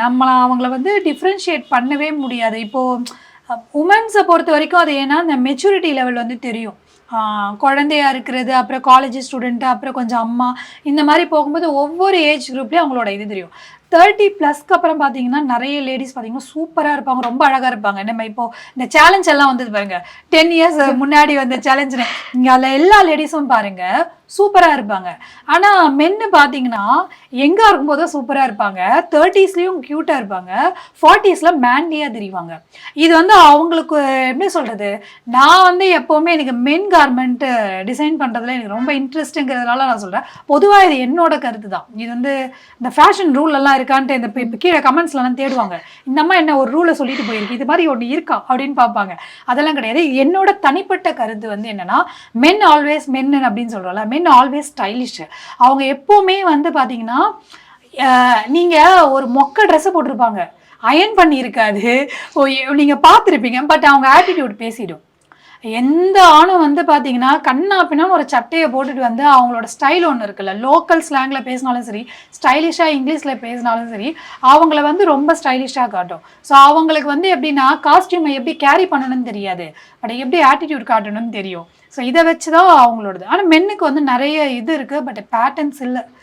நம்ம அவங்கள வந்து டிஃப்ரென்ஷியேட் பண்ணவே முடியாது. இப்போது உமன்ஸை பொறுத்த வரைக்கும் அது ஏன்னா அந்த மெச்சூரிட்டி லெவல் வந்து தெரியும். குழந்தையா இருக்கிறது, அப்புறம் காலேஜ் ஸ்டூடெண்ட்டு, அப்புறம் கொஞ்சம் அம்மா, இந்த மாதிரி போகும்போது ஒவ்வொரு ஏஜ் குரூப்லேயும் அவங்களோட இது தெரியும். 30+ அப்புறம் பார்த்தீங்கன்னா நிறைய லேடிஸ் பார்த்தீங்கன்னா சூப்பராக இருப்பாங்க, ரொம்ப அழகாக இருப்பாங்க. நம்ம இப்போ இந்த சேலஞ்ச் எல்லாம் வந்தது பாருங்க, 10 இயர்ஸ் முன்னாடி வந்த சேலஞ்சுன்னு, இங்கே அதில் எல்லா லேடிஸும் பாருங்க சூப்பராக இருப்பாங்க. ஆனால் மென்னு பார்த்தீங்கன்னா எங்கே இருக்கும்போது சூப்பராக இருப்பாங்க, 30ஸ்லேயும் க்யூட்டாக இருப்பாங்க, 40ஸ்ல மேன்லியாக தெரிவாங்க. இது வந்து அவங்களுக்கு எப்படி சொல்கிறது, நான் வந்து எப்போவுமே எனக்கு மென் கார்மெண்ட்டு டிசைன் பண்ணுறதுல எனக்கு ரொம்ப இன்ட்ரெஸ்ட்டுங்கிறதுனால நான் சொல்கிறேன். பொதுவாக இது என்னோட கருத்து தான். இது வந்து இந்த ஃபேஷன் ரூல் எல்லாம் இருக்கான்ட்டு இந்த இப்போ கீழே கமெண்ட்ஸ்லாம் தேடுவாங்க, இந்த அம்மா என்ன ஒரு ரூலை சொல்லிட்டு போயிருக்கு, இது மாதிரி ஒன்று இருக்கா அப்படின்னு பார்ப்பாங்க. அதெல்லாம் கிடையாது. என்னோட தனிப்பட்ட கருத்து வந்து என்னன்னா, மென் ஆல்வேஸ் மென் அப்படின்னு சொல்கிறோம்ல, மென் ஆல்வேஸ் ஸ்டைலிஷ். அவங்க எப்போவுமே வந்து பார்த்தீங்கன்னா, நீங்கள் ஒரு மொக்க ட்ரெஸ்ஸை போட்டிருப்பாங்க, அயன் பண்ணி இருக்காது, நீங்கள் பார்த்துருப்பீங்க, பட் அவங்க ஆட்டிடியூட் பேசிடும். எந்த ஆணும் வந்து பார்த்தீங்கன்னா கண்ணாப்பினா ஒரு சட்டையை போட்டுட்டு வந்து அவங்களோட ஸ்டைல் ஒன்று இருக்குல்ல, லோக்கல் ஸ்லாங்கில் பேசினாலும் சரி, ஸ்டைலிஷாக இங்கிலீஷில் பேசினாலும் சரி, அவங்கள வந்து ரொம்ப ஸ்டைலிஷாக காட்டும். ஸோ அவங்களுக்கு வந்து எப்படின்னா காஸ்டியூமை எப்படி கேரி பண்ணணும்னு தெரியாது, பட் எப்படி ஆட்டிடியூட் காட்டணும்னு தெரியும். ஸோ இதை வச்சு தான் அவங்களோடது. ஆனால் மென்னுக்கு வந்து நிறைய இது இருக்குது, பட் பேட்டர்ன்ஸ் இல்லை.